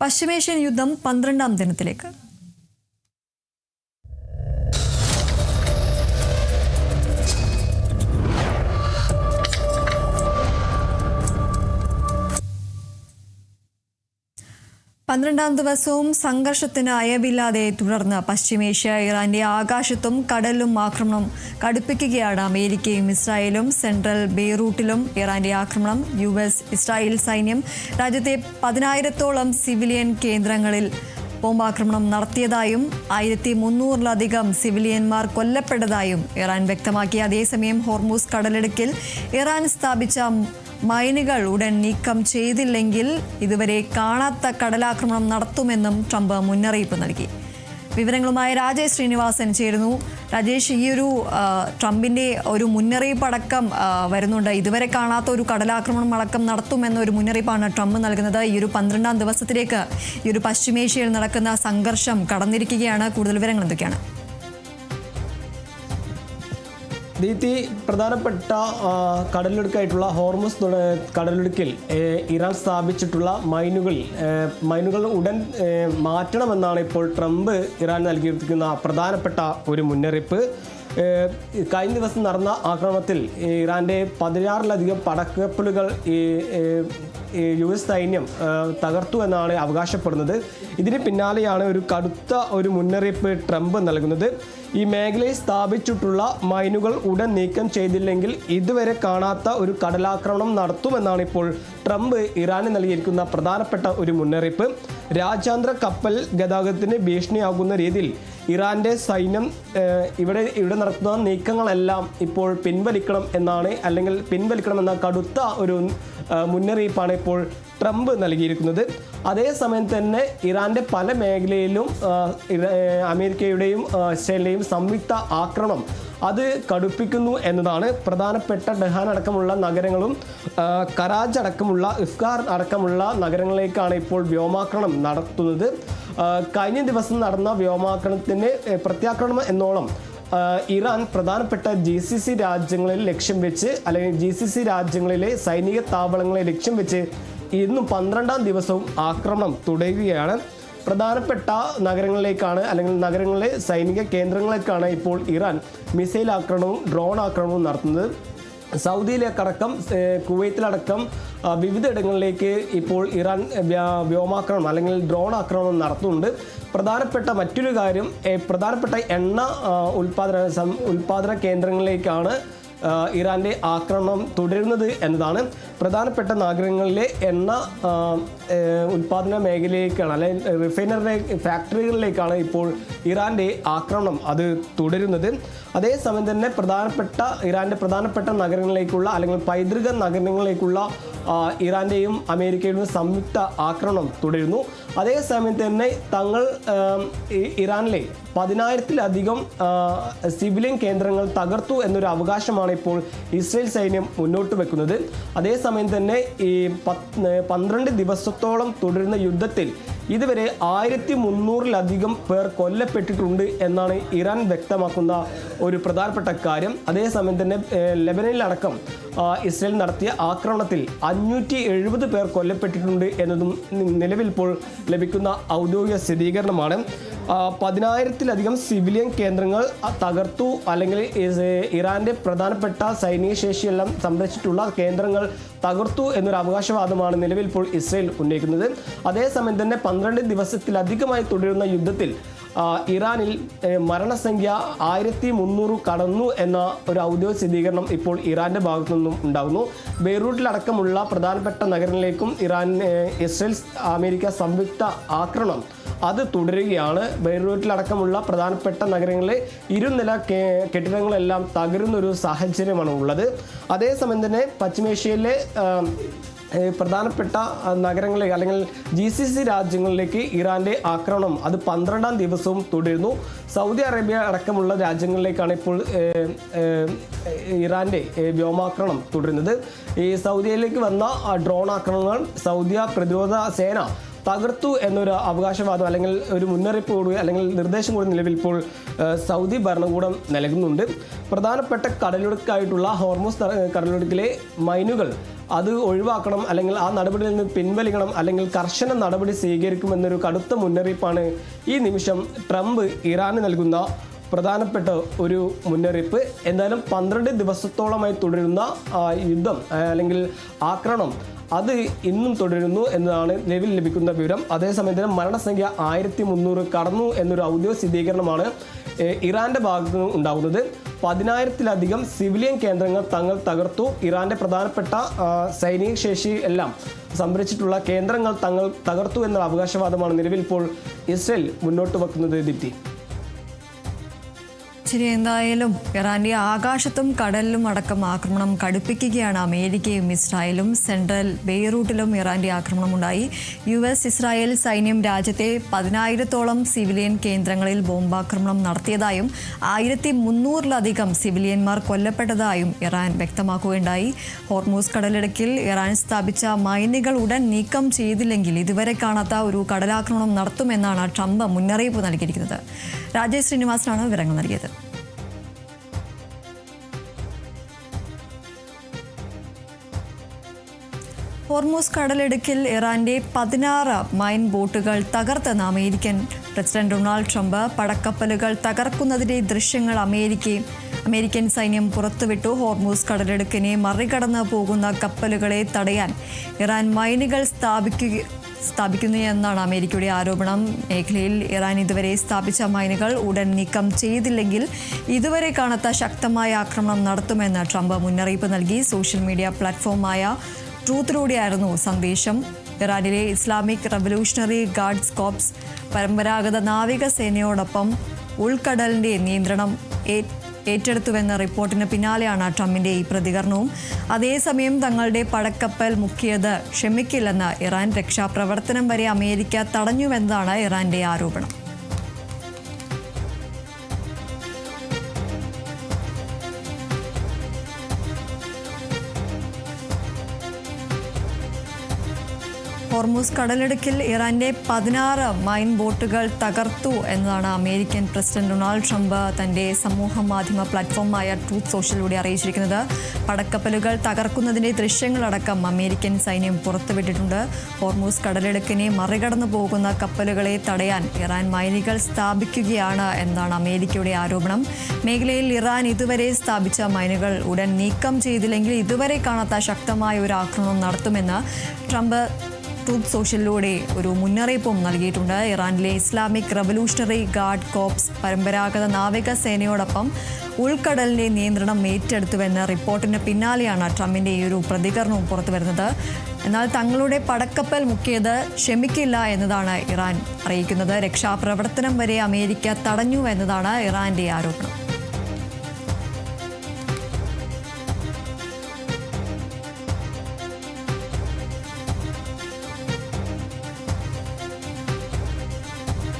പശ്ചിമേഷ്യൻ യുദ്ധം 12ാം ദിനത്തിലേക്ക്. പന്ത്രണ്ടാം ദിവസവും സംഘർഷത്തിന് അയവില്ലാതെ തുടർന്ന് പശ്ചിമേഷ്യ. ഇറാന്റെ ആകാശത്തും കടലിലും ആക്രമണം കടുപ്പിക്കുകയാണ് അമേരിക്കയും ഇസ്രായേലും. സെൻട്രൽ ബെയ്റൂട്ടിലും ഇറാന്റെ ആക്രമണം. ഇസ്രായേൽ സൈന്യം രാജ്യത്തെ 10,000-ഓളം സിവിലിയൻ കേന്ദ്രങ്ങളിൽ ബോംബാക്രമണം നടത്തിയതായും 1300-ലധികം സിവിലിയന്മാർ കൊല്ലപ്പെട്ടതായും ഇറാൻ വ്യക്തമാക്കി. അതേസമയം ഹോർമൂസ് കടലിടുക്കിൽ ഇറാൻ സ്ഥാപിച്ച മൈനുകൾ ഉടൻ നീക്കം ചെയ്തില്ലെങ്കിൽ ഇതുവരെ കാണാത്ത കടലാക്രമണം നടത്തുമെന്നും ട്രംപ് മുന്നറിയിപ്പ് നൽകി. വിവരങ്ങളുമായി രാജേഷ് ശ്രീനിവാസൻ ചേരുന്നു. രാജേഷ്, ഈ ഒരു ട്രംപിന്റെ ഒരു മുന്നറിയിപ്പ് അടക്കം വരുന്നുണ്ട്. ഇതുവരെ കാണാത്ത ഒരു കടലാക്രമണം അടക്കം നടത്തുമെന്നൊരു മുന്നറിയിപ്പാണ് ട്രംപ് നൽകുന്നത്. ഈ ഒരു 12ാം ദിവസത്തിലേക്ക് ഈ ഒരു പശ്ചിമേഷ്യയിൽ നടക്കുന്ന സംഘർഷം കടന്നിരിക്കുകയാണ്. കൂടുതൽ വിവരങ്ങൾ എന്തൊക്കെയാണ്? ദീപ്തി, പ്രധാനപ്പെട്ട കടലിടുക്കായിട്ടുള്ള ഹോർമുസ് കടലിടുക്കിൽ ഇറാൻ സ്ഥാപിച്ചിട്ടുള്ള മൈനുകൾ ഉടൻ മാറ്റണമെന്നാണ് ഇപ്പോൾ ട്രംപ് ഇറാൻ നൽകിയിരിക്കുന്ന പ്രധാനപ്പെട്ട ഒരു മുന്നറിയിപ്പ്. കഴിഞ്ഞ ദിവസം നടന്ന ആക്രമണത്തിൽ ഇറാന്റെ 16-ലധികം പടക്കപ്പലുകൾ US സൈന്യം തകർത്തു എന്നാണ് അവകാശപ്പെടുന്നത്. ഇതിന് പിന്നാലെയാണ് ഒരു കടുത്ത ഒരു മുന്നറിയിപ്പ് ട്രംപ് നൽകുന്നത്. ഈ മേഖലയിൽ സ്ഥാപിച്ചിട്ടുള്ള മൈനുകൾ ഉടൻ നീക്കം ചെയ്തില്ലെങ്കിൽ ഇതുവരെ കാണാത്ത ഒരു കടലാക്രമണം നടത്തുമെന്നാണ് ഇപ്പോൾ ട്രംപ് ഇറാന് നൽകിയിരിക്കുന്ന പ്രധാനപ്പെട്ട ഒരു മുന്നറിയിപ്പ്. രാജ്യാന്തര കപ്പൽ ഗതാഗതത്തിന് ഭീഷണിയാകുന്ന രീതിയിൽ ഇറാന്റെ സൈന്യം ഇവിടെ നടത്തുന്ന നീക്കങ്ങളെല്ലാം ഇപ്പോൾ പിൻവലിക്കണമെന്ന കടുത്ത ഒരു മുന്നറിയിപ്പാണ് ഇപ്പോൾ ട്രംപ് നൽകിയിരിക്കുന്നത്. അതേസമയം തന്നെ ഇറാന്റെ പല മേഖലയിലും അമേരിക്കയുടെയും ഇസ്രായേലിന്റെയും സംയുക്ത ആക്രമണം അത് കടുപ്പിക്കുന്നു എന്നതാണ്. പ്രധാനപ്പെട്ട ഡെഹാൻ അടക്കമുള്ള നഗരങ്ങളും കറാജ് അടക്കമുള്ള ഇഫ്ഗാർ അടക്കമുള്ള നഗരങ്ങളിലേക്കാണ് ഇപ്പോൾ വ്യോമാക്രമണം നടത്തുന്നത്. കഴിഞ്ഞ ദിവസം നടന്ന വ്യോമാക്രമണത്തിന് പ്രത്യാക്രമണം എന്നോളം ഇറാൻ പ്രധാനപ്പെട്ട GCC രാജ്യങ്ങളിൽ ലക്ഷ്യം വെച്ച്, അല്ലെങ്കിൽ GCC രാജ്യങ്ങളിലെ സൈനിക താവളങ്ങളെ ലക്ഷ്യം വെച്ച് ഇന്നും 12ാം ദിവസവും ആക്രമണം തുടരുകയാണ്. പ്രധാനപ്പെട്ട നഗരങ്ങളിലേക്കാണ്, അല്ലെങ്കിൽ നഗരങ്ങളിലെ സൈനിക കേന്ദ്രങ്ങളിലേക്കാണ് ഇപ്പോൾ ഇറാൻ മിസൈൽ ആക്രമണവും ഡ്രോൺ ആക്രമണവും നടത്തുന്നത്. സൗദിയിലേക്കടക്കം കുവൈത്തിലടക്കം വിവിധ ഇടങ്ങളിലേക്ക് ഇപ്പോൾ ഇറാൻ വ്യോമാക്രമണം അല്ലെങ്കിൽ ഡ്രോൺ ആക്രമണം നടത്തുന്നുണ്ട്. പ്രധാനപ്പെട്ട മറ്റൊരു കാര്യം, പ്രധാനപ്പെട്ട എണ്ണ ഉൽപാദന കേന്ദ്രങ്ങളിലേക്കാണ് ഇറാന്റെ ആക്രമണം തുടരുന്നത് എന്നതാണ്. പ്രധാനപ്പെട്ട നഗരങ്ങളിലെ എണ്ണ ഉൽപാദന മേഖലയിലേക്കാണ്, അല്ലെങ്കിൽ റിഫൈനറി ഫാക്ടറികളിലേക്കാണ് ഇപ്പോൾ ഇറാന്റെ ആക്രമണം അത് തുടരുന്നത്. അതേസമയം തന്നെ ഇറാന്റെ പ്രധാനപ്പെട്ട നഗരങ്ങളിലേക്കുള്ള, അല്ലെങ്കിൽ പൈതൃക നഗരങ്ങളിലേക്കുള്ള ഇറാന്റെയും അമേരിക്കയുടെയും സംയുക്ത ആക്രമണം തുടരുന്നു. അതേസമയം തന്നെ ഇറാനിലെ 10,000-ലധിധികം സിവിലിയൻ കേന്ദ്രങ്ങൾ തകർത്തു എന്നൊരു അവകാശമാണ് ഇപ്പോൾ ഇസ്രായേൽ സൈന്യം മുന്നോട്ട് വെക്കുന്നത്. അതേസമയം തന്നെ ഈ 12 ദിവസത്തോളം തുടരുന്ന യുദ്ധത്തിൽ ഇതുവരെ 1300-ലധികം പേർ കൊല്ലപ്പെട്ടിട്ടുണ്ട് എന്നാണ് ഇറാൻ വ്യക്തമാക്കുന്ന ഒരു പ്രധാനപ്പെട്ട കാര്യം. അതേസമയം തന്നെ ലെബനനിലടക്കം ഇസ്രായേൽ നടത്തിയ ആക്രമണത്തിൽ 570 പേർ കൊല്ലപ്പെട്ടിട്ടുണ്ട് എന്നതും നിലവിൽ ഇപ്പോൾ ലഭിക്കുന്ന ഔദ്യോഗിക സ്ഥിരീകരണമാണ്. 10,000-ലധികം സിവിലിയൻ കേന്ദ്രങ്ങൾ തകർത്തു, അല്ലെങ്കിൽ ഇറാന്റെ പ്രധാനപ്പെട്ട സൈനിക ശേഷിയെല്ലാം സംരക്ഷിച്ചിട്ടുള്ള കേന്ദ്രങ്ങൾ തകർത്തു എന്നൊരു അവകാശവാദമാണ് നിലവിൽ ഇപ്പോൾ ഇസ്രായേൽ ഉന്നയിക്കുന്നത്. അതേസമയം തന്നെ 12 ദിവസത്തിലധികമായി തുടരുന്ന യുദ്ധത്തിൽ ഇറാനിൽ മരണസംഖ്യ 1300 കടന്നു എന്ന ഒരു ഔദ്യോഗിക സ്ഥിരീകരണം ഇപ്പോൾ ഇറാന്റെ ഭാഗത്തു നിന്നും ഉണ്ടാകുന്നു. ബെയ്റൂട്ടിലടക്കമുള്ള പ്രധാനപ്പെട്ട നഗരങ്ങളിലേക്കും ഇസ്രായേൽ അമേരിക്ക സംയുക്ത ആക്രമണം അത് തുടരുകയാണ്. ബെയ്റൂട്ടിലടക്കമുള്ള പ്രധാനപ്പെട്ട നഗരങ്ങളിലെ ഇരുനില കെട്ടിടങ്ങളെല്ലാം തകരുന്നൊരു സാഹചര്യമാണ് ഉള്ളത്. അതേസമയം തന്നെ പശ്ചിമേഷ്യയിലെ പ്രധാനപ്പെട്ട നഗരങ്ങളിലേക്ക്, അല്ലെങ്കിൽ GCC രാജ്യങ്ങളിലേക്ക് ഇറാന്റെ ആക്രമണം അത് 12ാം ദിവസവും തുടരുന്നു. സൗദി അറേബ്യ അടക്കമുള്ള രാജ്യങ്ങളിലേക്കാണ് ഇപ്പോൾ ഇറാന്റെ വ്യോമാക്രമണം തുടരുന്നത്. ഈ സൗദിയിലേക്ക് വന്ന ഡ്രോൺ ആക്രമണങ്ങൾ സൗദി പ്രതിരോധ സേന തകർത്തു എന്നൊരു അവകാശവാദം, അല്ലെങ്കിൽ ഒരു മുന്നറിയിപ്പ് കൂടി, അല്ലെങ്കിൽ നിർദ്ദേശം കൂടി നിലവിൽ ഇപ്പോൾ സൗദി ഭരണകൂടം നൽകുന്നുണ്ട്. പ്രധാനപ്പെട്ട കടലിടുക്കായിട്ടുള്ള ഹോർമൂസ് കടലിടുക്കിലെ മൈനുകൾ അത് ഒഴിവാക്കണം, അല്ലെങ്കിൽ ആ നടപടിയിൽ നിന്ന് പിൻവലിക്കണം, അല്ലെങ്കിൽ കർശന നടപടി സ്വീകരിക്കുമെന്നൊരു കടുത്ത മുന്നറിയിപ്പാണ് ഈ നിമിഷം ട്രംപ് ഇറാന് നൽകുന്ന പ്രധാനപ്പെട്ട ഒരു മുന്നറിയിപ്പ്. എന്തായാലും 12 ദിവസത്തോളമായി തുടരുന്ന യുദ്ധം അല്ലെങ്കിൽ ആക്രമണം അത് ഇന്നും തുടരുന്നു എന്നതാണ് നിലവിൽ ലഭിക്കുന്ന വിവരം. അതേസമയം തന്നെ മരണസംഖ്യ 1300 കടന്നു എന്നൊരു ഔദ്യോഗിക സ്ഥിരീകരണമാണ് ഇറാന്റെ ഭാഗത്തു നിന്ന് ഉണ്ടാകുന്നത്. 10,000-ലധികം സിവിലിയൻ കേന്ദ്രങ്ങൾ തങ്ങൾ തകർത്തു. ഇറാന്റെ പ്രധാനപ്പെട്ട സൈനിക ശേഷി എല്ലാം സംഭരിച്ചിട്ടുള്ള കേന്ദ്രങ്ങൾ തങ്ങൾ തകർത്തു എന്ന അവകാശവാദമാണ് നിലവിൽ ഇപ്പോൾ ഇസ്രയേൽ മുന്നോട്ട് വെക്കുന്നത്. ദീപ്തി, ശരി, എന്തായാലും ഇറാന്റെ ആകാശത്തും കടലിലും അടക്കം ആക്രമണം കടുപ്പിക്കുകയാണ് അമേരിക്കയും ഇസ്രായേലും. സെൻട്രൽ ബെയ്റൂട്ടിലും ഇറാന്റെ ആക്രമണമുണ്ടായി. US ഇസ്രായേൽ സൈന്യം രാജ്യത്തെ 10,000-ഓളം സിവിലിയൻ കേന്ദ്രങ്ങളിൽ ബോംബാക്രമണം നടത്തിയതായും 1300-ലധികം സിവിലിയന്മാർ കൊല്ലപ്പെട്ടതായും ഇറാൻ വ്യക്തമാക്കുകയുണ്ടായി. ഹോർമൂസ് കടലിടുക്കിൽ ഇറാൻ സ്ഥാപിച്ച മൈനുകൾ ഉടൻ നീക്കം ചെയ്തില്ലെങ്കിൽ ഇതുവരെ കാണാത്ത ഒരു കടലാക്രമണം നടത്തുമെന്നാണ് ട്രംപ് മുന്നറിയിപ്പ് നൽകിയിരിക്കുന്നത്. രാജേഷ് ശ്രീനിവാസനാണ് വിവരങ്ങൾ നൽകിയത്. ഹോർമൂസ് കടലിടുക്കിൽ ഇറാന്റെ 16 മൈൻ ബോട്ടുകൾ തകർത്തെന്ന് അമേരിക്കൻ പ്രസിഡന്റ് ഡൊണാൾഡ് ട്രംപ്. പടക്കപ്പലുകൾ തകർക്കുന്നതിന്റെ ദൃശ്യങ്ങൾ അമേരിക്കൻ സൈന്യം പുറത്തുവിട്ടു. ഹോർമൂസ് കടലിടുക്കിനെ മറികടന്ന് പോകുന്ന കപ്പലുകളെ തടയാൻ ഇറാൻ മൈനുകൾ സ്ഥാപിക്കുന്നു എന്നാണ് അമേരിക്കയുടെ ആരോപണം. മേഖലയിൽ ഇറാൻ ഇതുവരെ സ്ഥാപിച്ച മൈനുകൾ ഉടൻ നീക്കം ചെയ്തില്ലെങ്കിൽ ഇതുവരെ കാണാത്ത ശക്തമായ ആക്രമണം നടത്തുമെന്ന് ട്രംപ് മുന്നറിയിപ്പ് നൽകി. സോഷ്യൽ മീഡിയ പ്ലാറ്റ്ഫോമായ ട്രൂത്തിലൂടെയായിരുന്നു സന്ദേശം. ഇറാനിലെ ഇസ്ലാമിക് റവല്യൂഷണറി ഗാർഡ്സ് കോർപ്സ് പരമ്പരാഗത നാവികസേനയോടൊപ്പം ഉൾക്കടലിന്റെ നിയന്ത്രണം ഏറ്റെടുത്തുവെന്ന റിപ്പോർട്ടിന് പിന്നാലെയാണ് ട്രംപിന്റെ ഈ പ്രതികരണവും. അതേസമയം തങ്ങളുടെ പടക്കപ്പൽ മുക്കിയത് ക്ഷമിക്കില്ലെന്ന് ഇറാൻ. രക്ഷാപ്രവർത്തനം വരെ അമേരിക്ക തടഞ്ഞുവെന്നതാണ് ഇറാന്റെ ആരോപണം. ഹോർമൂസ് കടലിടുക്കിൽ ഇറാന്റെ 16 മൈൻ ബോട്ടുകൾ തകർത്തു എന്നതാണ് അമേരിക്കൻ പ്രസിഡന്റ് ഡൊണാൾഡ് ട്രംപ് തന്റെ സമൂഹ മാധ്യമ പ്ലാറ്റ്ഫോമായ ട്രൂത്ത് സോഷ്യലിലൂടെ അറിയിച്ചിരിക്കുന്നത്. പടക്കപ്പലുകൾ തകർക്കുന്നതിന്റെ ദൃശ്യങ്ങളടക്കം അമേരിക്കൻ സൈന്യം പുറത്തുവിട്ടിട്ടുണ്ട്. ഹോർമൂസ് കടലിടുക്കിനെ മറികടന്നു പോകുന്ന കപ്പലുകളെ തടയാൻ ഇറാൻ മൈനുകൾ സ്ഥാപിക്കുകയാണ് എന്നാണ് അമേരിക്കയുടെ ആരോപണം. മേഖലയിൽ ഇറാൻ ഇതുവരെ സ്ഥാപിച്ച മൈനുകൾ ഉടൻ നീക്കം ചെയ്തില്ലെങ്കിൽ ഇതുവരെ കാണാത്ത ശക്തമായ ഒരു ആക്രമണം നടത്തുമെന്ന് ട്രംപ് ട്രൂത്ത് സോഷ്യലിലൂടെ ഒരു മുന്നറിയിപ്പും നൽകിയിട്ടുണ്ട്. ഇറാനിലെ ഇസ്ലാമിക് റവല്യൂഷണറി ഗാർഡ് കോർപ്സ് പരമ്പരാഗത നാവികസേനയോടൊപ്പം ഉൾക്കടലിന്റെ നിയന്ത്രണം ഏറ്റെടുത്തുവെന്ന റിപ്പോർട്ടിന് പിന്നാലെയാണ് ട്രംപിന്റെ ഈ ഒരു പ്രതികരണവും പുറത്തുവരുന്നത്. എന്നാൽ തങ്ങളുടെ പടക്കപ്പൽ മുക്കിയത് ക്ഷമിക്കില്ല എന്നതാണ് ഇറാൻ അറിയിക്കുന്നത്. രക്ഷാപ്രവർത്തനം വരെ അമേരിക്ക തടഞ്ഞു എന്നതാണ് ഇറാന്റെ ആരോപണം.